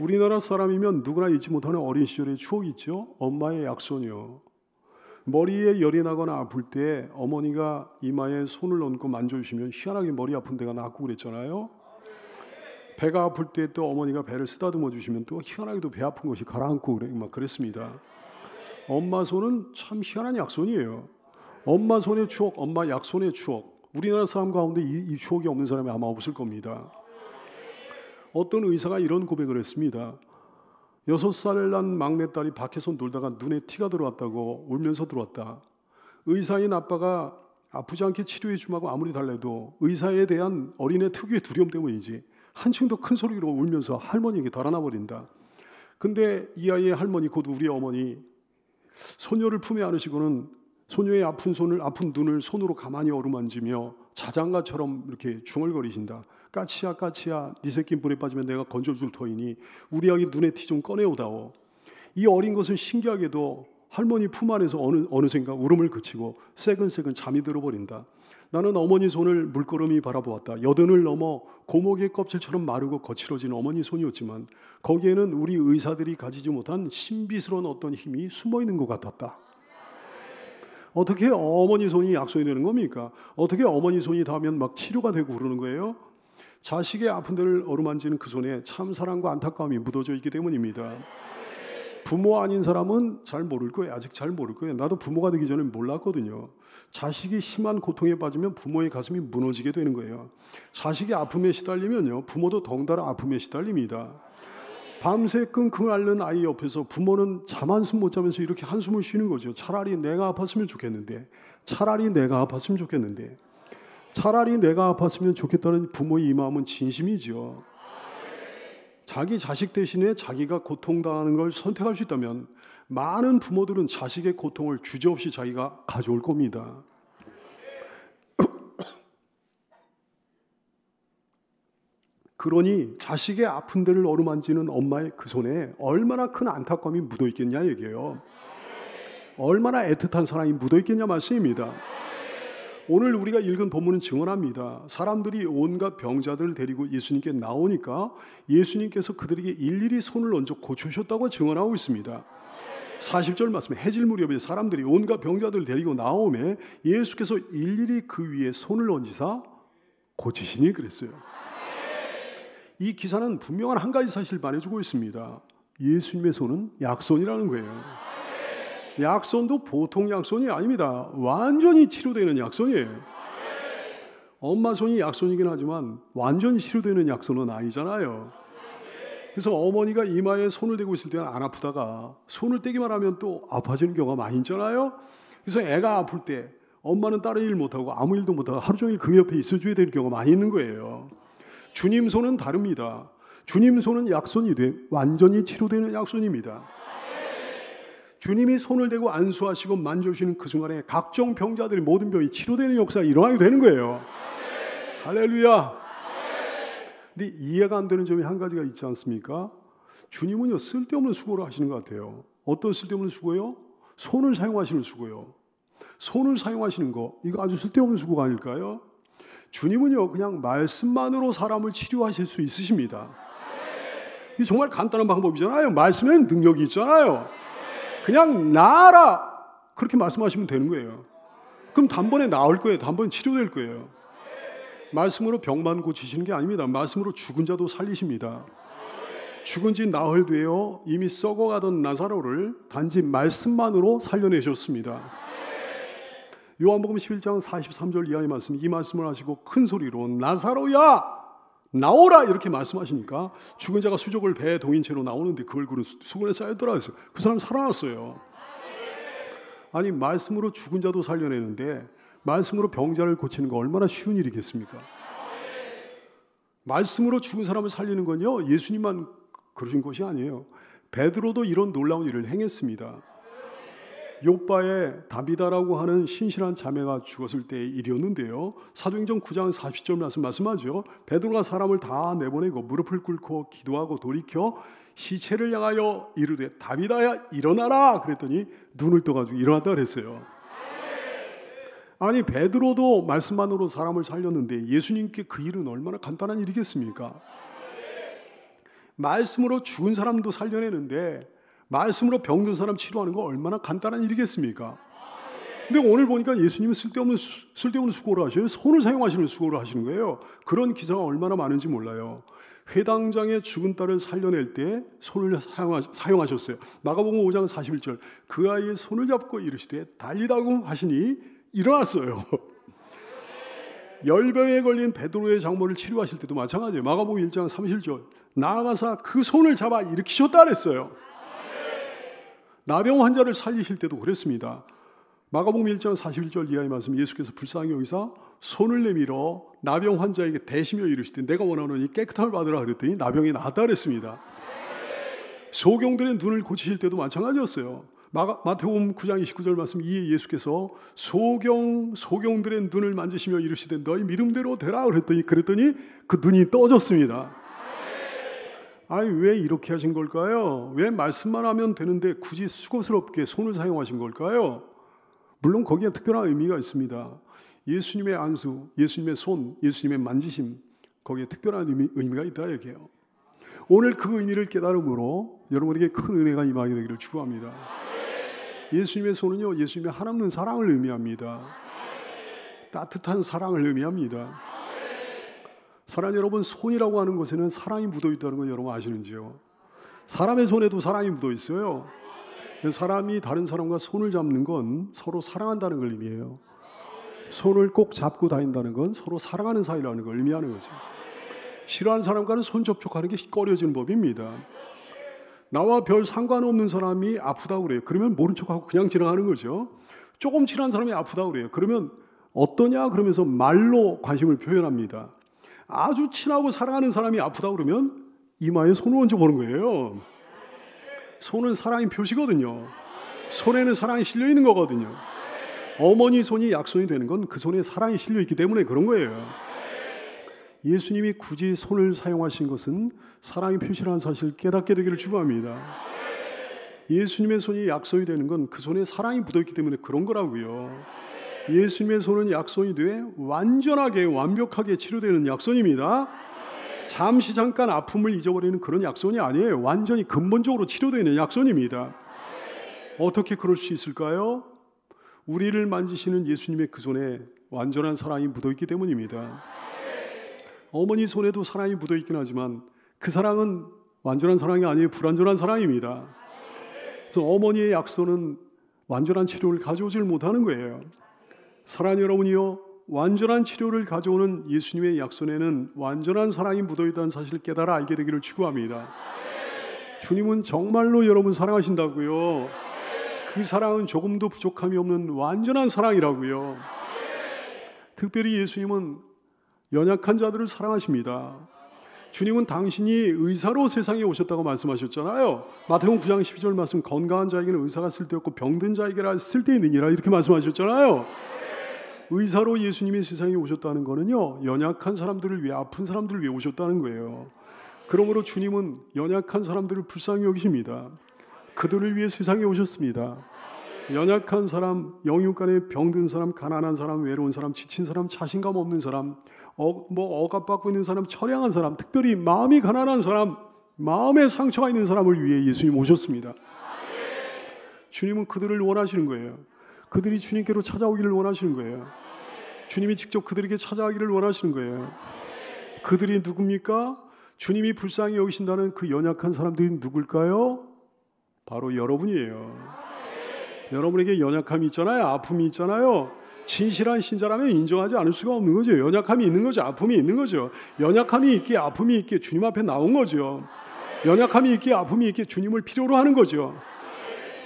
우리나라 사람이면 누구나 잊지 못하는 어린 시절의 추억이 있죠. 엄마의 약손이요. 머리에 열이 나거나 아플 때 어머니가 이마에 손을 얹고 만져주시면 희한하게 머리 아픈 데가 낫고 그랬잖아요. 배가 아플 때 또 어머니가 배를 쓰다듬어 주시면 또 희한하게도 배 아픈 것이 가라앉고 막 그랬습니다. 엄마 손은 참 희한한 약손이에요. 엄마 손의 추억, 엄마 약손의 추억. 우리나라 사람 가운데 이 추억이 없는 사람이 아마 없을 겁니다. 어떤 의사가 이런 고백을 했습니다. 6살 난 막내딸이 밖에서 놀다가 눈에 티가 들어왔다고 울면서 들어왔다. 의사인 아빠가 아프지 않게 치료해 주마고 아무리 달래도 의사에 대한 어린애 특유의 두려움 때문이지 한층 더 큰 소리로 울면서 할머니에게 달아나 버린다. 근데 이 아이의 할머니 곧 우리 어머니 소녀를 품에 안으시고는 소녀의 아픈 눈을 손으로 가만히 어루만지며 자장가처럼 이렇게 중얼거리신다. 까치야 까치야 네 새끼 물에 빠지면 내가 건져줄 터이니 우리 아기 눈에 티 좀 꺼내오다오. 이 어린 것은 신기하게도 할머니 품 안에서 어느샌가 울음을 그치고 새근새근 잠이 들어버린다. 나는 어머니 손을 물끄러미 바라보았다. 여든을 넘어 고목의 껍질처럼 마르고 거칠어진 어머니 손이었지만 거기에는 우리 의사들이 가지지 못한 신비스러운 어떤 힘이 숨어있는 것 같았다. 어떻게 어머니 손이 약손이 되는 겁니까? 어떻게 어머니 손이 닿으면 막 치료가 되고 그러는 거예요? 자식의 아픈 데를 어루만지는 그 손에 참 사랑과 안타까움이 묻어져 있기 때문입니다. 부모 아닌 사람은 잘 모를 거예요. 아직 잘 모를 거예요. 나도 부모가 되기 전에 몰랐거든요. 자식이 심한 고통에 빠지면 부모의 가슴이 무너지게 되는 거예요. 자식이 아픔에 시달리면요, 부모도 덩달아 아픔에 시달립니다. 밤새 끙끙 앓는 아이 옆에서 부모는 잠 한숨 못 자면서 이렇게 한숨을 쉬는 거죠. 차라리 내가 아팠으면 좋겠는데, 차라리 내가 아팠으면 좋겠는데, 차라리 내가 아팠으면 좋겠다는 부모의 이 마음은 진심이죠. 자기 자식 대신에 자기가 고통당하는 걸 선택할 수 있다면 많은 부모들은 자식의 고통을 주저없이 자기가 가져올 겁니다. 그러니 자식의 아픈 데를 어루만지는 엄마의 그 손에 얼마나 큰 안타까움이 묻어있겠냐 얘기예요. 얼마나 애틋한 사랑이 묻어있겠냐 말씀입니다. 오늘 우리가 읽은 본문은 증언합니다. 사람들이 온갖 병자들을 데리고 예수님께 나오니까 예수님께서 그들에게 일일이 손을 얹어 고쳐주셨다고 증언하고 있습니다. 40절 말씀에 해질 무렵에 사람들이 온갖 병자들을 데리고 나오매 예수께서 일일이 그 위에 손을 얹으사 고치시니 그랬어요. 이 기사는 분명한 한 가지 사실을 말해주고 있습니다. 예수님의 손은 약손이라는 거예요. 약손도 보통 약손이 아닙니다. 완전히 치료되는 약손이에요. 엄마 손이 약손이긴 하지만 완전히 치료되는 약손은 아니잖아요. 그래서 어머니가 이마에 손을 대고 있을 때는 안 아프다가 손을 떼기만 하면 또 아파지는 경우가 많이 있잖아요. 그래서 애가 아플 때 엄마는 다른 일 못하고 아무 일도 못하고 하루 종일 그 옆에 있어줘야 될 경우가 많이 있는 거예요. 주님 손은 다릅니다. 주님 손은 약손이 돼 완전히 치료되는 약손입니다. 주님이 손을 대고 안수하시고 만져주시는 그 순간에 각종 병자들의 모든 병이 치료되는 역사가 일어나게 되는 거예요. 할렐루야. 근데 이해가 안 되는 점이 한 가지가 있지 않습니까? 주님은요, 쓸데없는 수고를 하시는 것 같아요. 어떤 쓸데없는 수고요? 손을 사용하시는 수고요. 손을 사용하시는 거, 이거 아주 쓸데없는 수고가 아닐까요? 주님은요, 그냥 말씀만으로 사람을 치료하실 수 있으십니다. 이게 정말 간단한 방법이잖아요. 말씀에는 능력이 있잖아요. 그냥 나아라 그렇게 말씀하시면 되는 거예요. 그럼 단번에 나을 거예요. 단번에 치료될 거예요. 말씀으로 병만 고치시는 게 아닙니다. 말씀으로 죽은 자도 살리십니다. 죽은 지 나흘 되어 이미 썩어가던 나사로를 단지 말씀만으로 살려내셨습니다. 요한복음 11장 43절 이하의 말씀, 이 말씀을 하시고 큰 소리로 나사로야 나오라 이렇게 말씀하시니까 죽은 자가 수족을 배에 동인 채로 나오는데 그 얼굴은 수건에 쌓였더라. 그 사람 살아났어요. 아니 말씀으로 죽은 자도 살려내는데 말씀으로 병자를 고치는 거 얼마나 쉬운 일이겠습니까? 말씀으로 죽은 사람을 살리는 건요, 예수님만 그러신 것이 아니에요. 베드로도 이런 놀라운 일을 행했습니다. 욥바에 다비다라고 하는 신실한 자매가 죽었을 때의 일이었는데요. 사도행전 9장 40절 말씀하죠. 베드로가 사람을 다 내보내고 무릎을 꿇고 기도하고 돌이켜 시체를 향하여 이르되 다비다야 일어나라 그랬더니 눈을 떠가지고 일어났다 그랬어요. 아니 베드로도 말씀만으로 사람을 살렸는데 예수님께 그 일은 얼마나 간단한 일이겠습니까? 말씀으로 죽은 사람도 살려내는데 말씀으로 병든 사람 치료하는 거 얼마나 간단한 일이겠습니까? 근데 오늘 보니까 예수님은 쓸데없는 수고를 하셔요. 손을 사용하시는 수고를 하시는 거예요. 그런 기사가 얼마나 많은지 몰라요. 회당장의 죽은 딸을 살려낼 때 손을 사용하셨어요. 마가복음 5장 41절 그 아이의 손을 잡고 이르시되 달리다고 하시니 일어났어요. 열병에 걸린 베드로의 장모를 치료하실 때도 마찬가지예요. 마가복음 1장 31절 나아가사 그 손을 잡아 일으키셨다 그랬어요. 나병 환자를 살리실 때도 그랬습니다. 마가복음 1장 41절 이하의 말씀 예수께서 불쌍히 여기사 손을 내밀어 나병 환자에게 대시며 이르시되 내가 원하노니 깨끗함을 받으라 그랬더니 나병이 나았다 그랬습니다. 소경들의 눈을 고치실 때도 마찬가지였어요. 마태복음 9장 29절 말씀 이에 예수께서 소경들의 눈을 만지시며 이르시되 너희 믿음대로 되라 그랬더니 그 눈이 떠졌습니다. 아니 왜 이렇게 하신 걸까요? 왜 말씀만 하면 되는데 굳이 수고스럽게 손을 사용하신 걸까요? 물론 거기에 특별한 의미가 있습니다. 예수님의 안수, 예수님의 손, 예수님의 만지심 거기에 특별한 의미가 있다 얘기해요. 오늘 그 의미를 깨달음으로 여러분에게 큰 은혜가 임하게 되기를 축복합니다. 예수님의 손은요, 예수님의 한없는 사랑을 의미합니다. 따뜻한 사랑을 의미합니다. 사랑하는 여러분, 손이라고 하는 것에는 사랑이 묻어 있다는 건 여러분 아시는지요? 사람의 손에도 사랑이 묻어 있어요. 사람이 다른 사람과 손을 잡는 건 서로 사랑한다는 걸 의미해요. 손을 꼭 잡고 다닌다는 건 서로 사랑하는 사이라는 걸 의미하는 거죠. 싫어하는 사람과는 손 접촉하는 게 꺼려지는 법입니다. 나와 별 상관없는 사람이 아프다고 그래요. 그러면 모른 척하고 그냥 지나가는 거죠. 조금 친한 사람이 아프다고 그래요. 그러면 어떠냐? 그러면서 말로 관심을 표현합니다. 아주 친하고 사랑하는 사람이 아프다고 그러면 이마에 손을 얹어 보는 거예요. 손은 사랑의 표시거든요. 손에는 사랑이 실려 있는 거거든요. 어머니 손이 약손이 되는 건 그 손에 사랑이 실려 있기 때문에 그런 거예요. 예수님이 굳이 손을 사용하신 것은 사랑의 표시라는 사실을 깨닫게 되기를 축복합니다. 예수님의 손이 약손이 되는 건 그 손에 사랑이 묻어있기 때문에 그런 거라고요. 예수님의 손은 약손이 돼 완전하게 완벽하게 치료되는 약손입니다. 잠깐 아픔을 잊어버리는 그런 약손이 아니에요. 완전히 근본적으로 치료되는 약손입니다. 어떻게 그럴 수 있을까요? 우리를 만지시는 예수님의 그 손에 완전한 사랑이 묻어있기 때문입니다. 어머니 손에도 사랑이 묻어있긴 하지만 그 사랑은 완전한 사랑이 아니에요. 불완전한 사랑입니다. 그래서 어머니의 약손은 완전한 치료를 가져오질 못하는 거예요. 사랑하는 여러분이요, 완전한 치료를 가져오는 예수님의 약손에는 완전한 사랑이 묻어있다는 사실을 깨달아 알게 되기를 축복합니다. 주님은 정말로 여러분 사랑하신다고요. 그 사랑은 조금도 부족함이 없는 완전한 사랑이라고요. 특별히 예수님은 연약한 자들을 사랑하십니다. 주님은 당신이 의사로 세상에 오셨다고 말씀하셨잖아요. 마태복음 9장 12절 말씀 건강한 자에게는 의사가 쓸데없고 병든 자에게는 쓸데있느니라 이렇게 말씀하셨잖아요. 의사로 예수님이 세상에 오셨다는 거는요, 연약한 사람들을 위해, 아픈 사람들을 위해 오셨다는 거예요. 그러므로 주님은 연약한 사람들을 불쌍히 여기십니다. 그들을 위해 세상에 오셨습니다. 연약한 사람, 영육간에 병든 사람, 가난한 사람, 외로운 사람, 지친 사람, 자신감 없는 사람, 억압받고 있는 사람, 처량한 사람, 특별히 마음이 가난한 사람, 마음에 상처가 있는 사람을 위해 예수님 오셨습니다. 주님은 그들을 원하시는 거예요. 그들이 주님께로 찾아오기를 원하시는 거예요. 주님이 직접 그들에게 찾아가기를 원하시는 거예요. 그들이 누굽니까? 주님이 불쌍히 여기신다는 그 연약한 사람들이 누굴까요? 바로 여러분이에요. 여러분에게 연약함이 있잖아요. 아픔이 있잖아요. 진실한 신자라면 인정하지 않을 수가 없는 거죠. 연약함이 있는 거죠. 아픔이 있는 거죠. 연약함이 있기에 아픔이 있기에 주님 앞에 나온 거죠. 연약함이 있기에 아픔이 있기에 주님을 필요로 하는 거죠.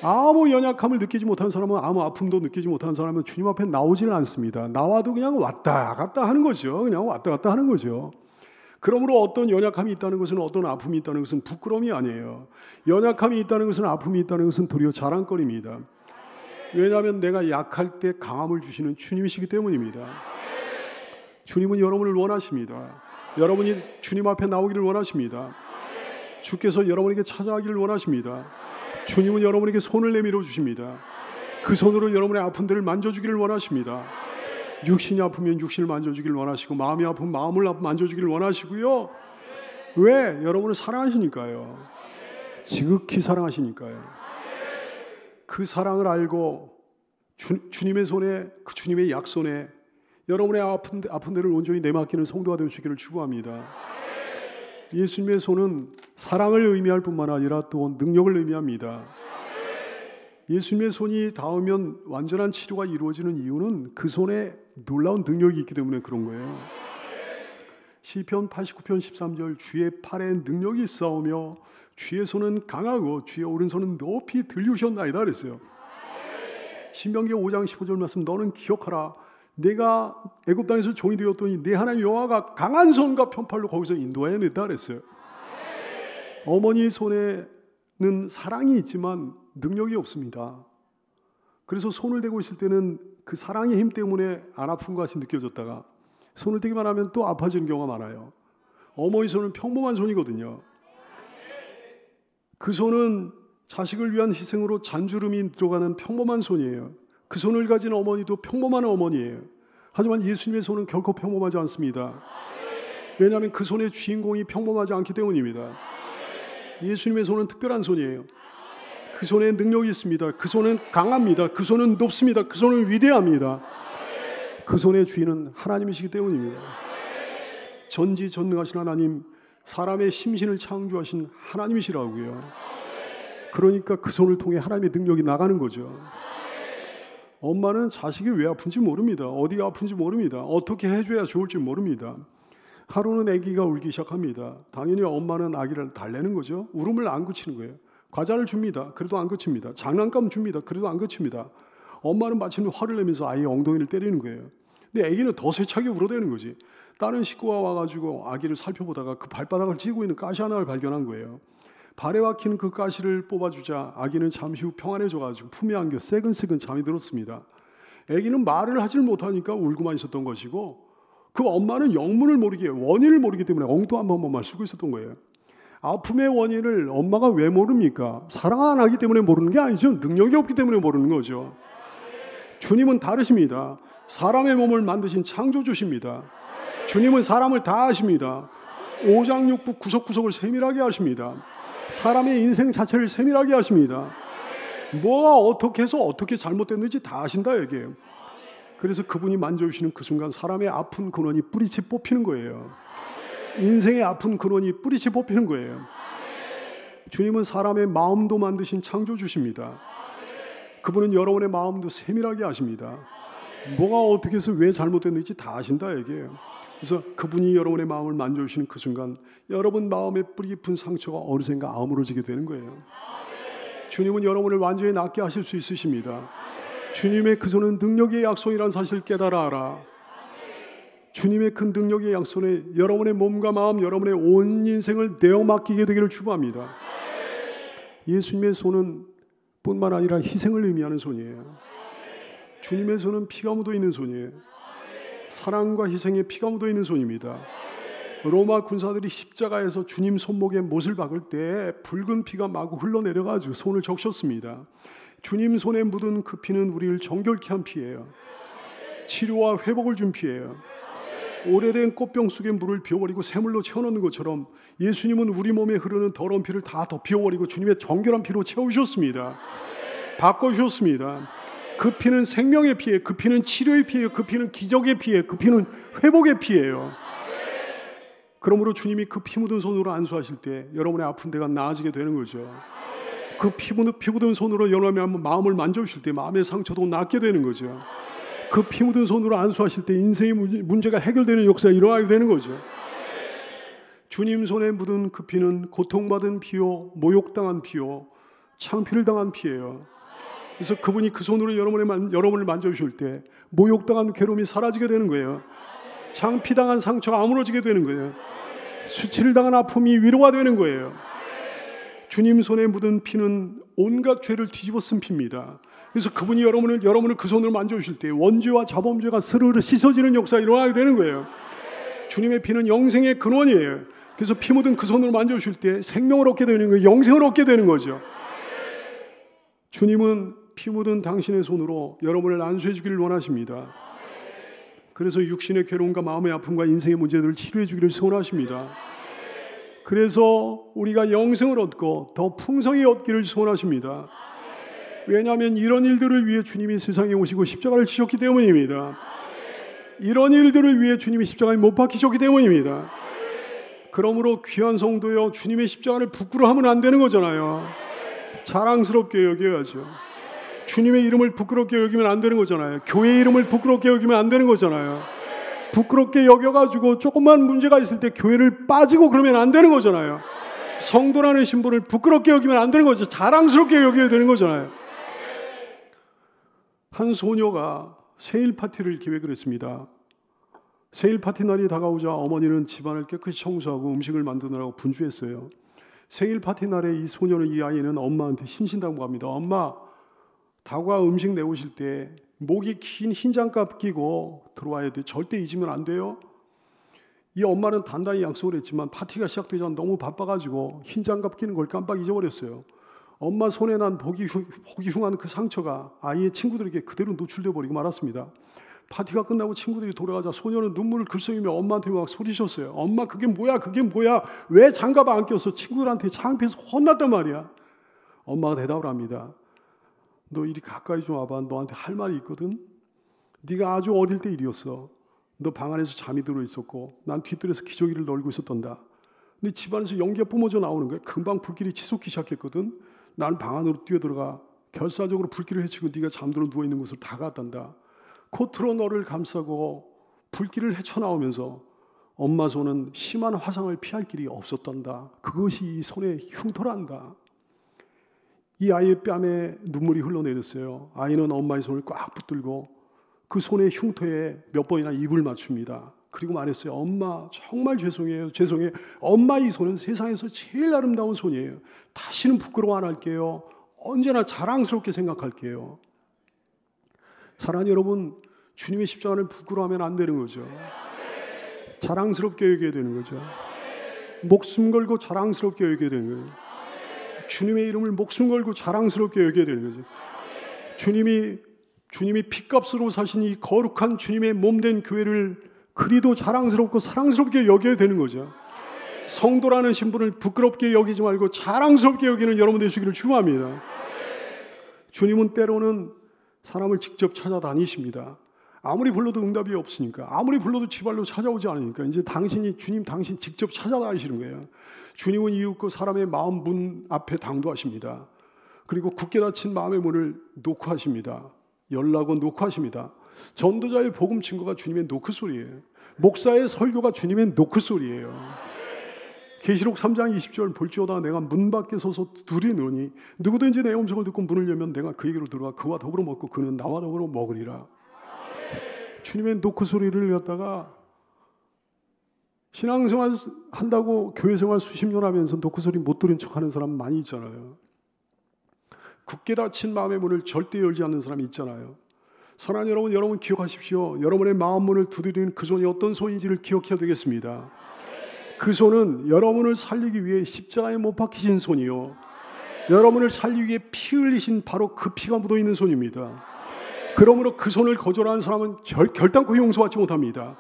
아무 연약함을 느끼지 못하는 사람은, 아무 아픔도 느끼지 못하는 사람은 주님 앞에 나오지는 않습니다. 나와도 그냥 왔다 갔다 하는 거죠. 그냥 왔다 갔다 하는 거죠. 그러므로 어떤 연약함이 있다는 것은, 어떤 아픔이 있다는 것은 부끄러움이 아니에요. 연약함이 있다는 것은, 아픔이 있다는 것은 도리어 자랑거리입니다. 왜냐하면 내가 약할 때 강함을 주시는 주님이시기 때문입니다. 주님은 여러분을 원하십니다. 여러분이 주님 앞에 나오기를 원하십니다. 주께서 여러분에게 찾아가기를 원하십니다. 주님은 여러분에게 손을 내밀어 주십니다. 그 손으로 여러분의 아픈 데를 만져주기를 원하십니다. 육신이 아프면 육신을 만져주기를 원하시고, 마음이 아프면 마음을 만져주기를 원하시고요. 왜? 여러분을 사랑하시니까요. 지극히 사랑하시니까요. 그 사랑을 알고 주님의 손에, 그 주님의 약손에 여러분의 아픈 데를 온전히 내맡기는 성도가 되시기를 축원합니다. 예수님의 손은 사랑을 의미할 뿐만 아니라 또 능력을 의미합니다. 예수님의 손이 닿으면 완전한 치료가 이루어지는 이유는 그 손에 놀라운 능력이 있기 때문에 그런 거예요. 시편 89편 13절 주의 팔에 능력이 있사오며 주의 손은 강하고 주의 오른손은 높이 들리우셨나이다 그랬어요. 신명기 5장 15절 말씀 너는 기억하라 내가 애굽 땅에서 종이 되었더니 내 하나님 여호와가 강한 손과 편팔로 거기서 인도해냈다 그랬어요. 어머니 손에는 사랑이 있지만 능력이 없습니다. 그래서 손을 대고 있을 때는 그 사랑의 힘 때문에 안 아픈 것 같이 느껴졌다가 손을 대기만 하면 또 아파지는 경우가 많아요. 어머니 손은 평범한 손이거든요. 그 손은 자식을 위한 희생으로 잔주름이 들어가는 평범한 손이에요. 그 손을 가진 어머니도 평범한 어머니예요. 하지만 예수님의 손은 결코 평범하지 않습니다. 왜냐하면 그 손의 주인공이 평범하지 않기 때문입니다. 예수님의 손은 특별한 손이에요. 그 손에 능력이 있습니다. 그 손은 강합니다. 그 손은 높습니다. 그 손은 위대합니다. 그 손의 주인은 하나님이시기 때문입니다. 전지전능하신 하나님, 사람의 심신을 창조하신 하나님이시라고요. 그러니까 그 손을 통해 하나님의 능력이 나가는 거죠. 엄마는 자식이 왜 아픈지 모릅니다. 어디가 아픈지 모릅니다. 어떻게 해줘야 좋을지 모릅니다. 하루는 아기가 울기 시작합니다. 당연히 엄마는 아기를 달래는 거죠. 울음을 안 그치는 거예요. 과자를 줍니다. 그래도 안 그칩니다. 장난감 줍니다. 그래도 안 그칩니다. 엄마는 마침 화를 내면서 아이의 엉덩이를 때리는 거예요. 근데 아기는 더 세차게 울어대는 거지. 다른 식구가 와가지고 아기를 살펴보다가 그 발바닥을 찌고 있는 가시 하나를 발견한 거예요. 발에 박히는 그 가시를 뽑아주자 아기는 잠시 후 평안해져가지고 품에 안겨 새근새근 잠이 들었습니다. 아기는 말을 하질 못하니까 울고만 있었던 것이고 그 엄마는 영문을 모르게 원인을 모르기 때문에 엉뚱한 방법만 쓰고 있었던 거예요. 아픔의 원인을 엄마가 왜 모릅니까? 사랑 안 하기 때문에 모르는 게 아니죠. 능력이 없기 때문에 모르는 거죠. 주님은 다르십니다. 사람의 몸을 만드신 창조주십니다. 주님은 사람을 다 아십니다. 오장육부 구석구석을 세밀하게 하십니다. 사람의 인생 자체를 세밀하게 하십니다. 뭐가 어떻게 해서 어떻게 잘못됐는지 다 아신다 얘기예요. 그래서 그분이 만져주시는 그 순간 사람의 아픈 근원이 뿌리채 뽑히는 거예요. 인생의 아픈 근원이 뿌리채 뽑히는 거예요. 주님은 사람의 마음도 만드신 창조주십니다. 그분은 여러분의 마음도 세밀하게 아십니다. 뭐가 어떻게 해서 왜 잘못됐는지 다 아신다 얘기예요. 그래서 그분이 여러분의 마음을 만져주시는 그 순간 여러분 마음의 뿌리 깊은 상처가 어느샌가 아물어지게 되는 거예요. 주님은 여러분을 완전히 낫게 하실 수 있으십니다. 주님의 그 손은 능력의 약손이라는 사실을 깨달아 알아. 주님의 그 능력의 약손에 여러분의 몸과 마음, 여러분의 온 인생을 내어 맡기게 되기를 축원합니다. 예수님의 손은 뿐만 아니라 희생을 의미하는 손이에요. 주님의 손은 피가 묻어 있는 손이에요. 사랑과 희생에 피가 묻어 있는 손입니다. 로마 군사들이 십자가에서 주님 손목에 못을 박을 때 붉은 피가 마구 흘러내려가지고 손을 적셨습니다. 주님 손에 묻은 그 피는 우리를 정결케 한 피예요. 치료와 회복을 준 피예요. 오래된 꽃병 속에 물을 비워버리고 새물로 채워넣는 것처럼 예수님은 우리 몸에 흐르는 더러운 피를 다 덮여버리고 주님의 정결한 피로 채우셨습니다. 바꿔주셨습니다. 그 피는 생명의 피예요. 그 피는 치료의 피예요. 그 피는 기적의 피예요. 그 피는 회복의 피예요. 그러므로 주님이 그 피 묻은 손으로 안수하실 때 여러분의 아픈 데가 나아지게 되는 거죠. 그 피 묻은 손으로 여러분의 마음을 만져주실 때 마음의 상처도 낫게 되는 거죠. 그 피 묻은 손으로 안수하실 때 인생의 문제가 해결되는 역사가 일어나게 되는 거죠. 주님 손에 묻은 그 피는 고통받은 피요, 모욕당한 피요, 창피를 당한 피예요. 그래서 그분이 그 손으로 여러분을 만져주실 때 모욕당한 괴로움이 사라지게 되는 거예요. 창피당한 상처가 아물어지게 되는 거예요. 수치를 당한 아픔이 위로가 되는 거예요. 주님 손에 묻은 피는 온갖 죄를 뒤집어 쓴 피입니다. 그래서 그분이 여러분을 그 손으로 만져주실 때 원죄와 자범죄가 스르르 씻어지는 역사가 일어나게 되는 거예요. 주님의 피는 영생의 근원이에요. 그래서 피 묻은 그 손으로 만져주실 때 생명을 얻게 되는 거예요. 영생을 얻게 되는 거죠. 주님은 피 묻은 당신의 손으로 여러분을 안수해 주기를 원하십니다. 그래서 육신의 괴로움과 마음의 아픔과 인생의 문제들을 치료해 주기를 소원하십니다. 그래서 우리가 영생을 얻고 더 풍성히 얻기를 소원하십니다. 왜냐하면 이런 일들을 위해 주님이 세상에 오시고 십자가를 지셨기 때문입니다. 이런 일들을 위해 주님이 십자가에 못 박히셨기 때문입니다. 그러므로 귀한 성도여, 주님의 십자가를 부끄러워하면 안 되는 거잖아요. 자랑스럽게 여겨야죠. 주님의 이름을 부끄럽게 여기면 안 되는 거잖아요. 교회 이름을 부끄럽게 여기면 안 되는 거잖아요. 부끄럽게 여겨가지고 조금만 문제가 있을 때 교회를 빠지고 그러면 안 되는 거잖아요. 성도라는 신분을 부끄럽게 여기면 안 되는 거죠. 자랑스럽게 여겨야 되는 거잖아요. 한 소녀가 생일 파티를 계획을 했습니다. 생일 파티 날이 다가오자 어머니는 집안을 깨끗이 청소하고 음식을 만드느라고 분주했어요. 생일 파티 날에 이 소녀는, 이 아이는 엄마한테 신신당부합니다. 엄마, 다과 음식 내오실 때 목이 긴 흰 장갑 끼고 들어와야 돼. 절대 잊으면 안 돼요. 이 엄마는 단단히 약속을 했지만 파티가 시작되자 너무 바빠가지고 흰 장갑 끼는 걸 깜빡 잊어버렸어요. 엄마 손에 난 보기 흉한 그 상처가 아이의 친구들에게 그대로 노출되어 버리고 말았습니다. 파티가 끝나고 친구들이 돌아가자 소녀는 눈물을 글썽이며 엄마한테 막 소리쳤어요. 엄마, 그게 뭐야? 그게 뭐야? 왜 장갑 안 꼈어? 친구들한테 창피해서 혼났단 말이야. 엄마가 대답을 합니다. 너 이리 가까이 좀 와봐. 너한테 할 말이 있거든. 네가 아주 어릴 때 일이었어. 너 방 안에서 잠이 들어 있었고 난 뒷뜰에서 기저귀를 널고 있었단다. 근데 집안에서 연기가 뿜어져 나오는 거야. 금방 불길이 치솟기 시작했거든. 난 방 안으로 뛰어들어가 결사적으로 불길을 헤치고 네가 잠들어 누워있는 곳을 다 갔단다. 코트로 너를 감싸고 불길을 헤쳐나오면서 엄마 손은 심한 화상을 피할 길이 없었단다. 그것이 이 손의 흉터란다. 이 아이의 뺨에 눈물이 흘러내렸어요. 아이는 엄마의 손을 꽉 붙들고 그 손의 흉터에 몇 번이나 입을 맞춥니다. 그리고 말했어요. 엄마, 정말 죄송해요. 죄송해요. 엄마 이 손은 세상에서 제일 아름다운 손이에요. 다시는 부끄러워 안 할게요. 언제나 자랑스럽게 생각할게요. 사랑하는 여러분, 주님의 십자가를 부끄러워하면 안 되는 거죠. 자랑스럽게 여겨야 되는 거죠. 목숨 걸고 자랑스럽게 여겨야 되는 거예요. 주님의 이름을 목숨 걸고 자랑스럽게 여겨야 되는 거죠. 주님이 핏값으로 사신 이 거룩한 주님의 몸된 교회를 그리도 자랑스럽고 사랑스럽게 여겨야 되는 거죠. 성도라는 신분을 부끄럽게 여기지 말고 자랑스럽게 여기는 여러분 되시기를 축원합니다. 주님은 때로는 사람을 직접 찾아다니십니다. 아무리 불러도 응답이 없으니까, 아무리 불러도 지발로 찾아오지 않으니까 이제 당신 직접 찾아다니시는 거예요. 주님은 이윽고 사람의 마음 문 앞에 당도하십니다. 그리고 굳게 닫힌 마음의 문을 노크하십니다. 열라고 노크하십니다. 전도자의 복음 증거가 주님의 노크 소리예요. 목사의 설교가 주님의 노크 소리예요. 계시록 3장 20절 볼지어다 내가 문 밖에 서서 두드리노니 누구든지 내 음성을 듣고 문을 열면 내가 그에게로 들어가 그와 더불어 먹고 그는 나와 더불어 먹으리라. 주님의 노크 소리를 갖다가 신앙생활 한다고 교회생활 수십 년 하면서 노크 소리 못 들은 척하는 사람 많이 있잖아요. 굳게 닫힌 마음의 문을 절대 열지 않는 사람이 있잖아요. 사랑하는 여러분 기억하십시오. 여러분의 마음 문을 두드리는 그 손이 어떤 손인지를 기억해야 되겠습니다. 그 손은 여러분을 살리기 위해 십자가에 못 박히신 손이요, 여러분을 살리기 위해 피 흘리신 바로 그 피가 묻어있는 손입니다. 그러므로 그 손을 거절하는 사람은 결단코 용서받지 못합니다.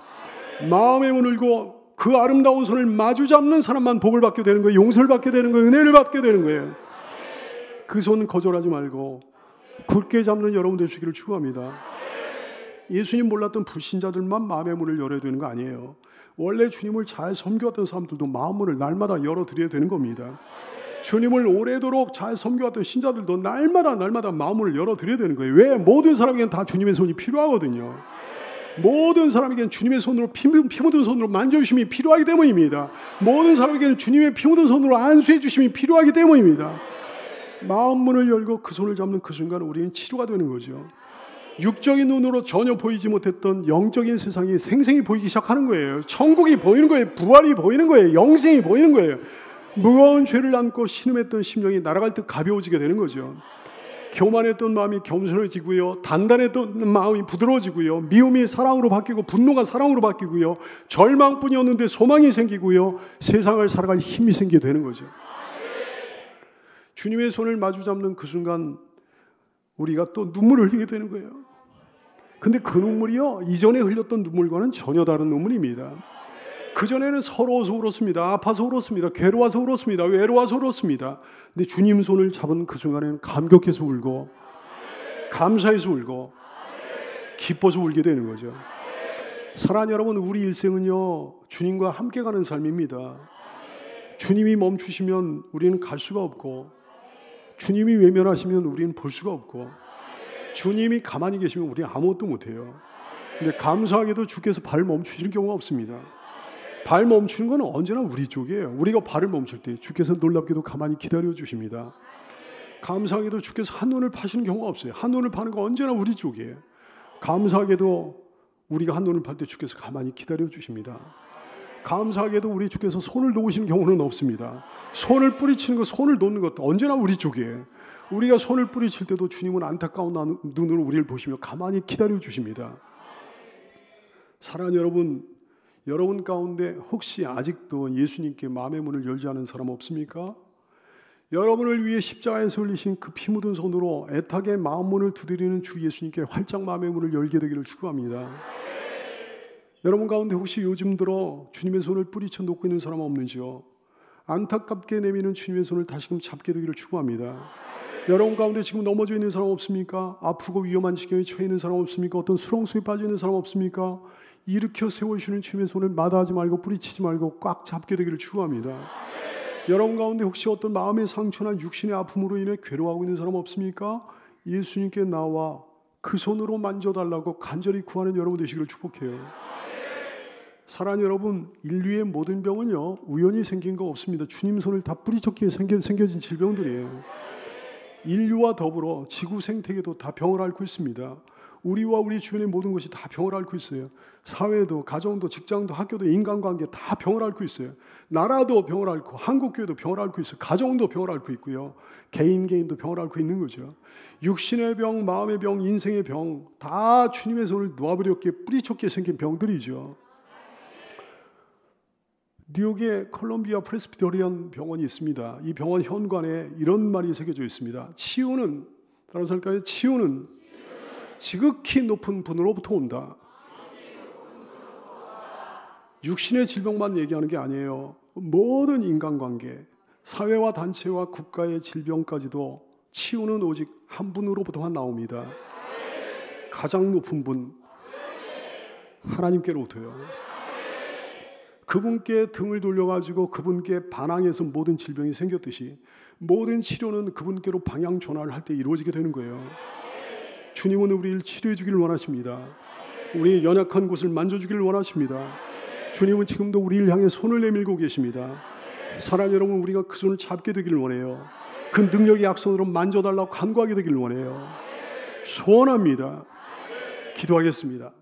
마음의 문을 열고 그 아름다운 손을 마주 잡는 사람만 복을 받게 되는 거예요. 용서를 받게 되는 거예요. 은혜를 받게 되는 거예요. 그 손 거절하지 말고 굳게 잡는 여러분 되시기를 축원합니다. 예수님 몰랐던 불신자들만 마음의 문을 열어야 되는 거 아니에요. 원래 주님을 잘 섬겨왔던 사람들도 마음문을 날마다 열어드려야 되는 겁니다. 주님을 오래도록 잘 섬겨왔던 신자들도 날마다 마음문을 열어드려야 되는 거예요. 왜? 모든 사람에게는 다 주님의 손이 필요하거든요. 모든 사람에게는 주님의 손으로 피 묻은 손으로 만져주심이 필요하기 때문입니다. 모든 사람에게는 주님의 피 묻은 손으로 안수해 주심이 필요하기 때문입니다. 마음문을 열고 그 손을 잡는 그 순간 우리는 치료가 되는 거죠. 육적인 눈으로 전혀 보이지 못했던 영적인 세상이 생생히 보이기 시작하는 거예요. 천국이 보이는 거예요. 부활이 보이는 거예요. 영생이 보이는 거예요. 무거운 죄를 안고 신음했던 심령이 날아갈 듯 가벼워지게 되는 거죠. 교만했던 마음이 겸손해지고요, 단단했던 마음이 부드러워지고요, 미움이 사랑으로 바뀌고 분노가 사랑으로 바뀌고요, 절망뿐이었는데 소망이 생기고요, 세상을 살아갈 힘이 생기게 되는 거죠. 주님의 손을 마주 잡는 그 순간 우리가 또 눈물을 흘리게 되는 거예요. 근데 그 눈물이요, 이전에 흘렸던 눈물과는 전혀 다른 눈물입니다. 그전에는 서러워서 울었습니다. 아파서 울었습니다. 괴로워서 울었습니다. 외로워서 울었습니다. 근데 주님 손을 잡은 그 순간에는 감격해서 울고 감사해서 울고 기뻐서 울게 되는 거죠. 사랑하는 여러분, 우리 일생은요 주님과 함께 가는 삶입니다. 주님이 멈추시면 우리는 갈 수가 없고, 주님이 외면하시면 우리는 볼 수가 없고, 주님이 가만히 계시면 우리는 아무것도 못해요. 근데 감사하게도 주께서 발을 멈추시는 경우가 없습니다. 발 멈추는 건 언제나 우리 쪽이에요. 우리가 발을 멈출 때 주께서 놀랍게도 가만히 기다려 주십니다. 감사하게도 주께서 한눈을 파시는 경우가 없어요. 한눈을 파는 건 언제나 우리 쪽이에요. 감사하게도 우리가 한눈을 팔 때 주께서 가만히 기다려 주십니다. 감사하게도 우리 주께서 손을 놓으시는 경우는 없습니다. 손을 뿌리치는 것, 손을 놓는 것도 언제나 우리 쪽이에요. 우리가 손을 뿌리칠 때도 주님은 안타까운 눈으로 우리를 보시며 가만히 기다려 주십니다. 사랑하는 여러분, 여러분 가운데 혹시 아직도 예수님께 마음의 문을 열지 않은 사람 없습니까? 여러분을 위해 십자가에서 흘리신 그 피 묻은 손으로 애타게 마음 문을 두드리는 주 예수님께 활짝 마음의 문을 열게 되기를 축원합니다. 여러분 가운데 혹시 요즘 들어 주님의 손을 뿌리쳐 놓고 있는 사람 없는지요? 안타깝게 내미는 주님의 손을 다시금 잡게 되기를 축원합니다. 여러분 가운데 지금 넘어져 있는 사람 없습니까? 아프고 위험한 지경에 처해 있는 사람 없습니까? 어떤 수렁수에 빠져 있는 사람 없습니까? 일으켜 세워주시는 주님의 손을 마다하지 말고 뿌리치지 말고 꽉 잡게 되기를 축원합니다. 여러분 가운데 혹시 어떤 마음의 상처나 육신의 아픔으로 인해 괴로워하고 있는 사람 없습니까? 예수님께 나와 그 손으로 만져달라고 간절히 구하는 여러분 되시기를 축복해요. 사랑하는 여러분, 인류의 모든 병은요 우연히 생긴 거 없습니다. 주님 손을 다 뿌리쳤기에 생겨진 질병들이에요. 인류와 더불어 지구 생태계도 다 병을 앓고 있습니다. 우리와 우리 주변의 모든 것이 다 병을 앓고 있어요. 사회도, 가정도, 직장도, 학교도, 인간관계 다 병을 앓고 있어요. 나라도 병을 앓고, 한국교회도 병을 앓고 있어요. 가정도 병을 앓고 있고요. 개인도 병을 앓고 있는 거죠. 육신의 병, 마음의 병, 인생의 병 다 주님의 손을 놓아버렸기에 뿌리쳤기에 생긴 병들이죠. 뉴욕에 콜롬비아 프레스비테리안 병원이 있습니다. 이 병원 현관에 이런 말이 새겨져 있습니다. 치유는, 따라서 할까요? 치유는 지극히 높은 분으로부터 온다. 육신의 질병만 얘기하는 게 아니에요. 모든 인간관계, 사회와 단체와 국가의 질병까지도 치유는 오직 한 분으로부터만 나옵니다. 가장 높은 분, 하나님께로부터요. 그분께 등을 돌려가지고 그분께 반항해서 모든 질병이 생겼듯이 모든 치료는 그분께로 방향 전환을 할 때 이루어지게 되는 거예요. 주님은 우리를 치료해 주기를 원하십니다. 우리의 연약한 곳을 만져주기를 원하십니다. 주님은 지금도 우리를 향해 손을 내밀고 계십니다. 사랑하는 여러분, 우리가 그 손을 잡게 되기를 원해요. 그 능력의 약손으로 만져달라고 간구하게 되기를 원해요. 소원합니다. 기도하겠습니다.